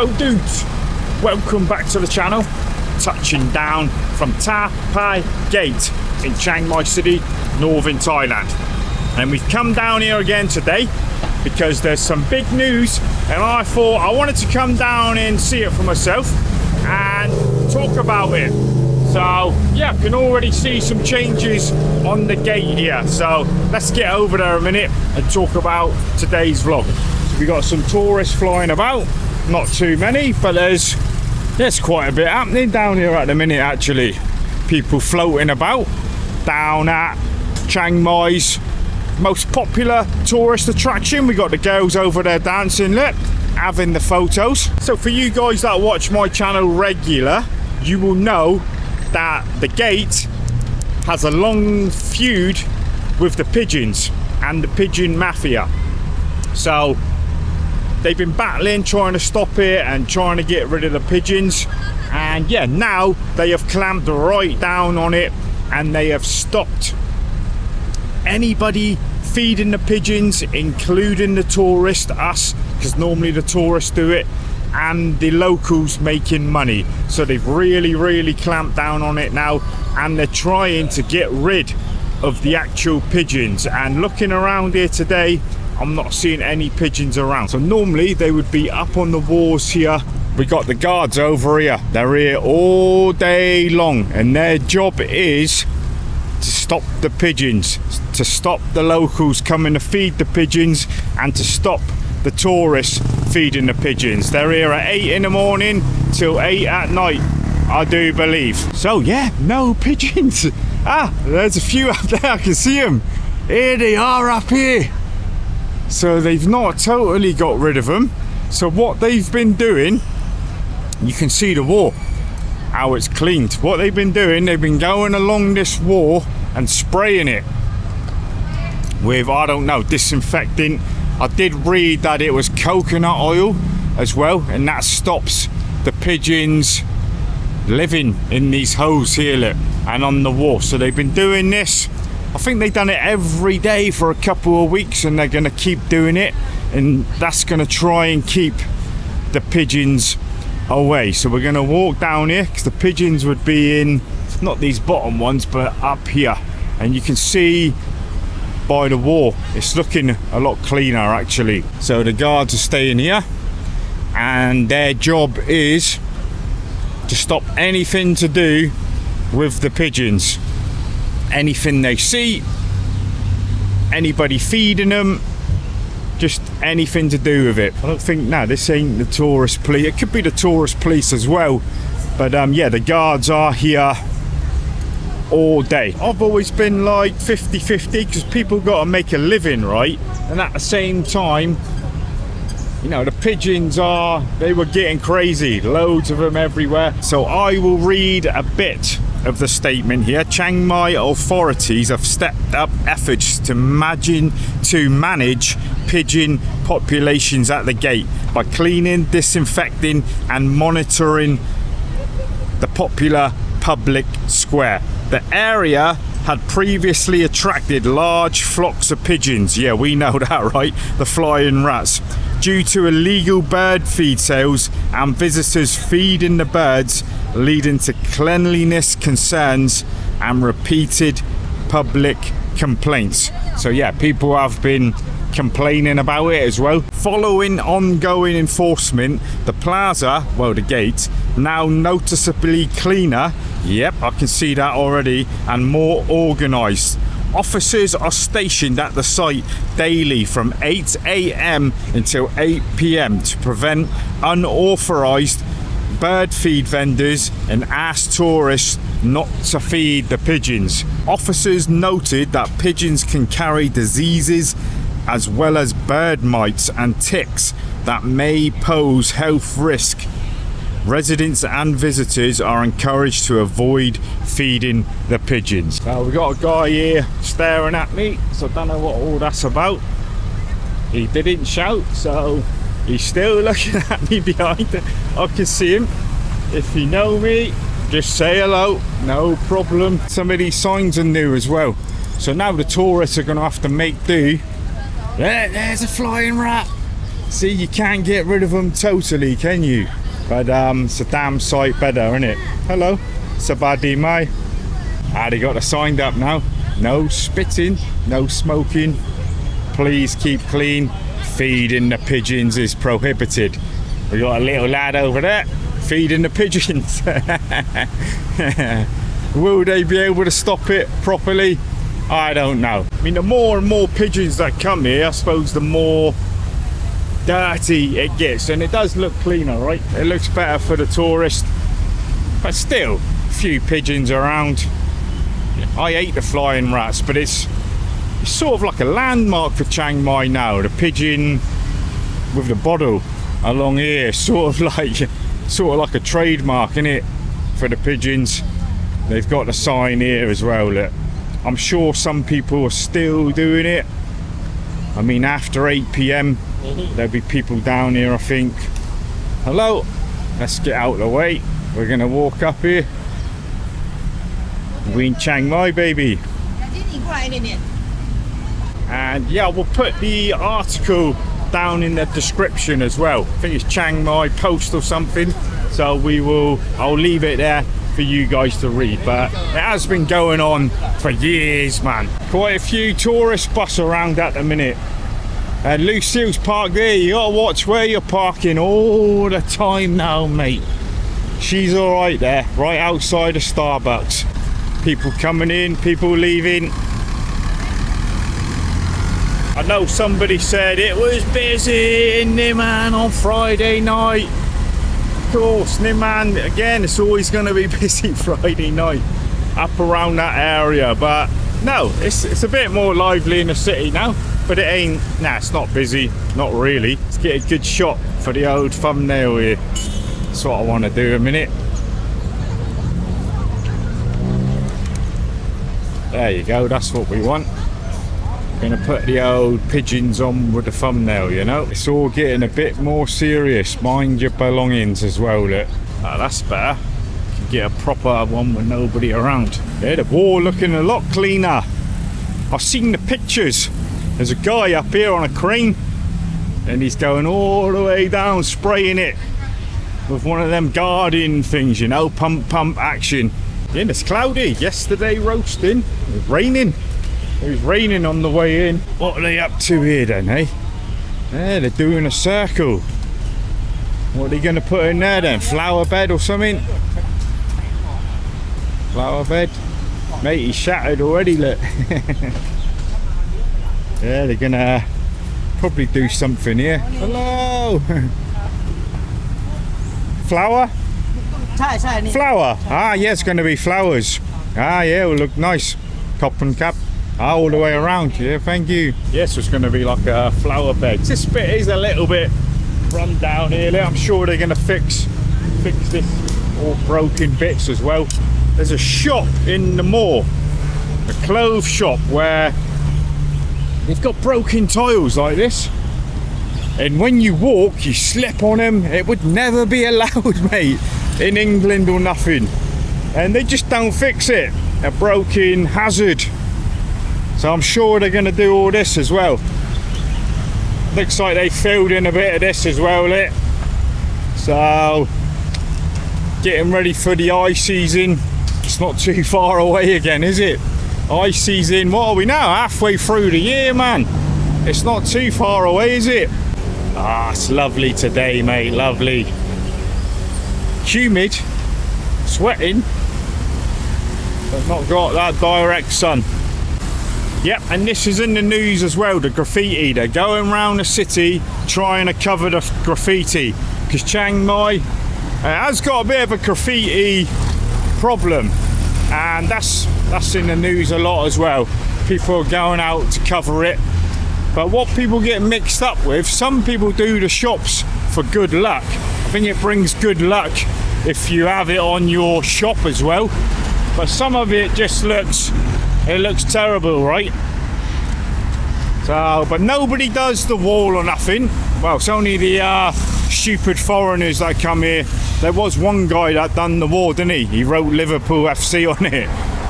So dudes, welcome back to the channel. Touching down from Tha Phae Gate in Chiang Mai City, northern Thailand. And we've come down here again today because there's some big news, and I thought I wanted to come down and see it for myself and talk about it. So yeah, I can already see some changes on the gate here. So let's get over there a minute and talk about today's vlog. So we got some tourists flying about, not too many, but there's quite a bit happening down here at the minute actually. People floating about down at Chiang Mai's most popular tourist attraction. We got the girls over there dancing, look, having the photos. So for you guys that watch my channel regular, you will know that the gate has a long feud with the pigeons and the pigeon mafia. So they've been battling, trying to stop it and trying to get rid of the pigeons. And yeah, now they have clamped right down on it and they have stopped anybody feeding the pigeons, including the tourists, us, because normally the tourists do it, and the locals making money. So they've really clamped down on it now, and they're trying to get rid of the actual pigeons. And looking around here today, I'm not seeing any pigeons around. So normally they would be up on the walls here. We got the guards over here. They're here all day long, and their job is to stop the pigeons, to stop the locals coming to feed the pigeons, and to stop the tourists feeding the pigeons. They're here at 8 in the morning till 8 at night, I do believe. So yeah, no pigeons. There's a few up there, I can see them. Here they are up here. So they've not totally got rid of them. So what they've been doing, you can see the wall, how it's cleaned. What they've been doing, they've been going along this wall and spraying it with, I don't know, disinfectant. I did read that it was coconut oil as well, and that stops the pigeons living in these holes here, look, and on the wall. So they've been doing this. I think they've done it every day for a couple of weeks, and they're going to keep doing it, and that's going to try and keep the pigeons away. So we're going to walk down here because the pigeons would be in, not these bottom ones, but up here, and you can see by the wall it's looking a lot cleaner actually. So the guards are staying here, and their job is to stop anything to do with the pigeons. Anything they see, anybody feeding them, just anything to do with it. I don't think, no, this ain't the tourist police. It could be the tourist police as well, but yeah, the guards are here all day. I've always been like 50-50 because people got to make a living, right? And at the same time, you know, the pigeons they were getting crazy, loads of them everywhere. So I will read a bit of the statement here. Chiang Mai authorities have stepped up efforts to manage pigeon populations at the gate by cleaning, disinfecting and monitoring the popular public square. The area had previously attracted large flocks of pigeons. Yeah, we know that, right? The flying rats. Due to illegal bird feed sales and visitors feeding the birds, leading to cleanliness concerns and repeated public complaints. So yeah, people have been complaining about it as well. Following ongoing enforcement, the Plaza, well, the gate, now noticeably cleaner. Yep, I can see that already, and more organised. Officers are stationed at the site daily from 8 AM until 8 PM to prevent unauthorised bird feed vendors and ask tourists not to feed the pigeons. Officers noted that pigeons can carry diseases as well as bird mites and ticks that may pose health risk. Residents and visitors are encouraged to avoid feeding the pigeons. Now we got a guy here staring at me, so I don't know what all that's about. He didn't shout, so he's still looking at me behind. I can see him. If you know me, just say hello, no problem. Some of these signs are new as well, so now the tourists are going to have to make do. There's a flying rat. See, you can't get rid of them totally, can you? But it's a damn sight better, isn't it? Hello, Sabadi Mai. They got it signed up now. No spitting, no smoking. Please keep clean. Feeding the pigeons is prohibited. We got a little lad over there feeding the pigeons. Will they be able to stop it properly? I don't know. I mean, the more and more pigeons that come here, I suppose the more dirty it gets, and it does look cleaner, right? It looks better for the tourist, but still a few pigeons around. I hate the flying rats, but it's sort of like a landmark for Chiang Mai now. The pigeon with the bottle along here, sort of like a trademark, innit, for the pigeons. They've got the sign here as well. Look, I'm sure some people are still doing it. I mean, after 8 p.m. there'll be people down here, I think. Hello, let's get out of the way. We're gonna walk up here. We're in Chiang Mai, baby. And yeah, we'll put the article down in the description as well. I think it's Chiang Mai Post or something. So I'll leave it there for you guys to read. But it has been going on for years, man. Quite a few tourists bus around at the minute. And Lucille's parked there. You gotta watch where you're parking all the time now, mate. She's all right there, right outside of Starbucks. People coming in, people leaving. I know somebody said it was busy in Niman on Friday night. Of course, Niman, again, it's always going to be busy Friday night up around that area. But no, it's a bit more lively in the city now. But it ain't, it's not busy, not really. Let's get a good shot for the old thumbnail here. That's what I want to do in a minute. There you go, that's what we want. Gonna put the old pigeons on with the thumbnail, you know. It's all getting a bit more serious. Mind your belongings as well, look. Oh, that's better. You can get a proper one with nobody around. Yeah, the wall looking a lot cleaner. I've seen the pictures. There's a guy up here on a crane and he's going all the way down, spraying it with one of them garden things, you know, pump action. Yeah, it's cloudy. Yesterday roasting, it was raining. It was raining on the way in. What are they up to here then, eh? Yeah, they're doing a circle. What are they going to put in there then? Flower bed or something? Flower bed? Mate, he's shattered already, look. Yeah, they're going to probably do something here. Hello! Flower? Flower? Ah, yeah, it's going to be flowers. Ah, yeah, will look nice. Top and cap. All the way around. Yeah, thank you. Yes, it's going to be like a flower bed. This bit is a little bit run down here. I'm sure they're going to fix this, all broken bits as well. There's a shop in the mall, a clothes shop, where they've got broken tiles like this, and when you walk you slip on them. It would never be allowed, mate, in England or nothing, and they just don't fix it. A broken hazard. So I'm sure they're going to do all this as well. Looks like they filled in a bit of this as well, lit. So getting ready for the ice season. It's not too far away again, is it? Ice season, what are we now? Halfway through the year, man. It's not too far away, is it? Ah, it's lovely today, mate, lovely. Humid, sweating, but not got that direct sun. Yep, and this is in the news as well, the graffiti. They're going around the city trying to cover the graffiti, because Chiang Mai has got a bit of a graffiti problem, and that's in the news a lot as well. People are going out to cover it, but what people get mixed up with, some people do the shops for good luck. I think it brings good luck if you have it on your shop as well, but some of it just looks terrible, right? So, but nobody does the wall or nothing. Well, it's only the stupid foreigners that come here. There was one guy that done the wall, didn't he? He wrote Liverpool FC on it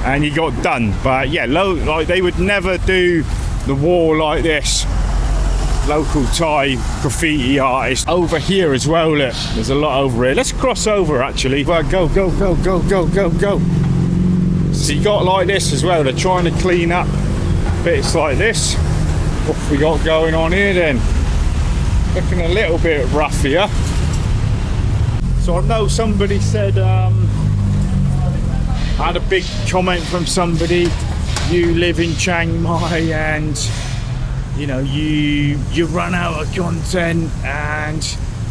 and he got done. But yeah, like they would never do the wall like this. local Thai graffiti artists over here as well. Look, there's a lot over here. Let's cross over actually. Well, go. So you got like this as well. They're trying to clean up bits like this. What have we got going on here then? Looking a little bit rough here. So I know somebody said, I had a big comment from somebody, you live in Chiang Mai and you know you run out of content and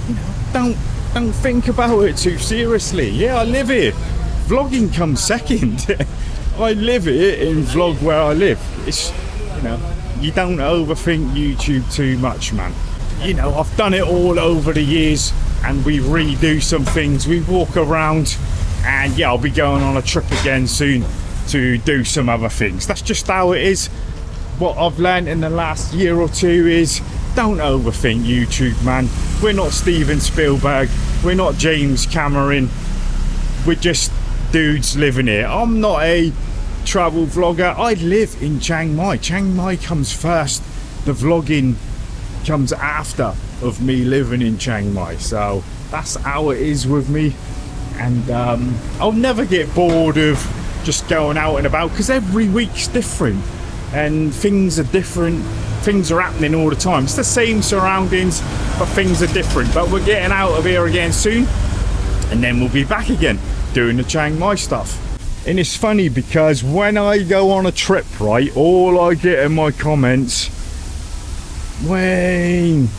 you know don't think about it too seriously. Yeah, I live here. Vlogging comes second. I live here in vlog where I live. It's, you know, you don't overthink YouTube too much, man. You know, I've done it all over the years and we redo some things. We walk around and yeah, I'll be going on a trip again soon to do some other things. That's just how it is. What I've learned in the last year or two is don't overthink YouTube, man. We're not Steven Spielberg. We're not James Cameron. We're just dudes living here. I'm not a travel vlogger. I live in Chiang Mai. Chiang Mai comes first. The vlogging comes after of me living in Chiang Mai. So that's how it is with me. And I'll never get bored of just going out and about because every week's different and things are different. Things are happening all the time. It's the same surroundings, but things are different. But we're getting out of here again soon, and then we'll be back again doing the Chiang Mai stuff. And it's funny because when I go on a trip, right, all I get in my comments, Wayne,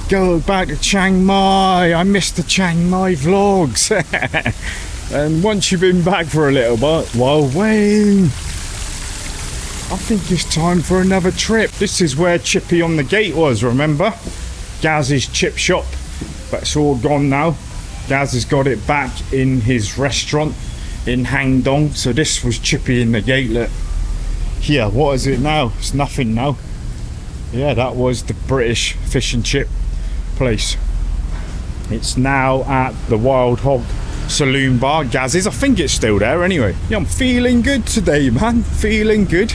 go back to Chiang Mai, I missed the Chiang Mai vlogs. And once you've been back for a little bit, well, Wayne, I think it's time for another trip. This is where Chippy on the Gate was, remember? Gaz's chip shop, but it's all gone now. Gaz has got it back in his restaurant in Hang Dong. So this was Chippy in the Gate. Look here, what is it now? It's nothing now. Yeah, that was the British fish and chip place. It's now at the Wild Hog Saloon Bar. Gaz's, I think it's still there anyway. Yeah, I'm feeling good today, man. Feeling good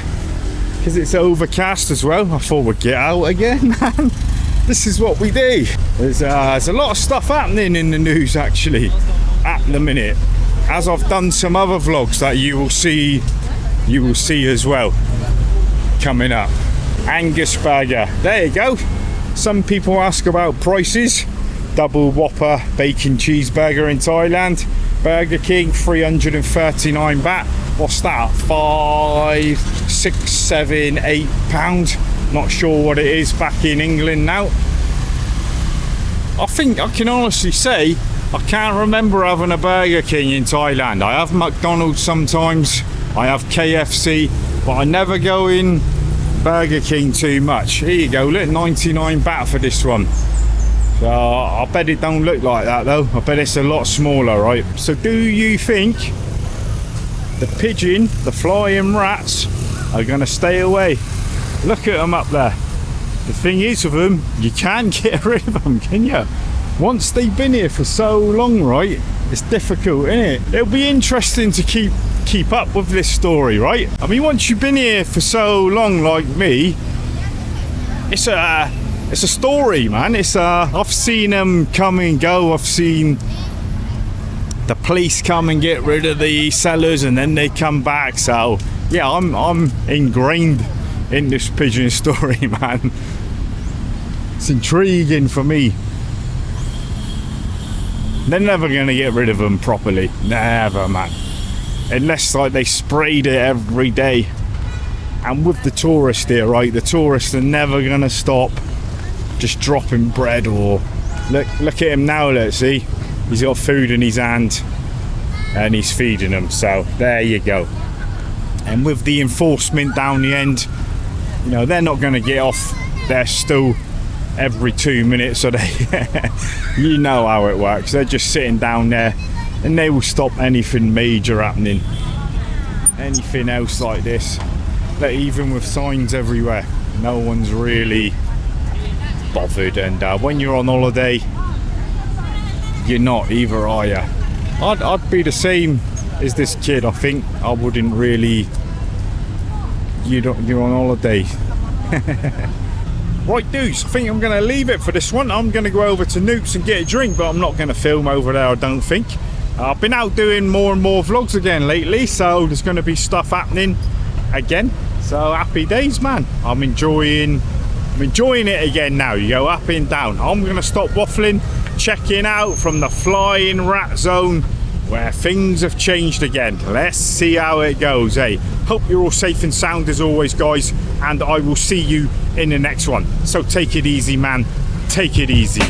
because it's overcast as well. I thought we'd get out again, man. This is what we do. There's a lot of stuff happening in the news actually at the minute, as I've done some other vlogs that you will see as well coming up. Angus burger, there you go. Some people ask about prices. Double Whopper bacon cheeseburger in Thailand, Burger King 339 baht. What's that? 5, 6, 7, 8 pounds. Not sure what it is back in England now. I think I can honestly say I can't remember having a Burger King in Thailand. I have McDonald's sometimes, I have KFC, but I never go in Burger King too much. Here you go, look, 99 baht for this one. So I bet it don't look like that though. I bet it's a lot smaller, right? So do you think the pigeon, the flying rats, are going to stay away? Look at them up there. The thing is with them, you can't get rid of them, can you? Once they've been here for so long, right? It's difficult, isn't it? It'll be interesting to keep up with this story, right? I mean, once you've been here for so long, like me, it's a story, man. I've seen them come and go. I've seen the police come and get rid of the sellers, and then they come back. So yeah, I'm ingrained in this pigeon story, man. It's intriguing for me. They're never gonna get rid of them properly, never, man. Unless like they sprayed it every day. And with the tourists here, right? The tourists are never gonna stop just dropping bread or look at him now. Let's see, he's got food in his hand and he's feeding them. So there you go. And with the enforcement down the end, you know, they're not going to get off their stool every 2 minutes, so they you know how it works. They're just sitting down there and they will stop anything major happening. Anything else like this, like even with signs everywhere, no one's really bothered. And when you're on holiday, you're not either, are you? I'd be the same as this kid. I think I wouldn't really. You're on holiday. Right dudes, I think I'm going to leave it for this one. I'm going to go over to Newt's and get a drink, but I'm not going to film over there, I don't think. I've been out doing more and more vlogs again lately, so there's going to be stuff happening again. So happy days, man. I'm enjoying it again now. You go up and down. I'm going to stop waffling, checking out from the flying rat zone where things have changed again. Let's see how it goes, eh? Hope you're all safe and sound as always, guys, and I will see you in the next one. So take it easy, man. Take it easy.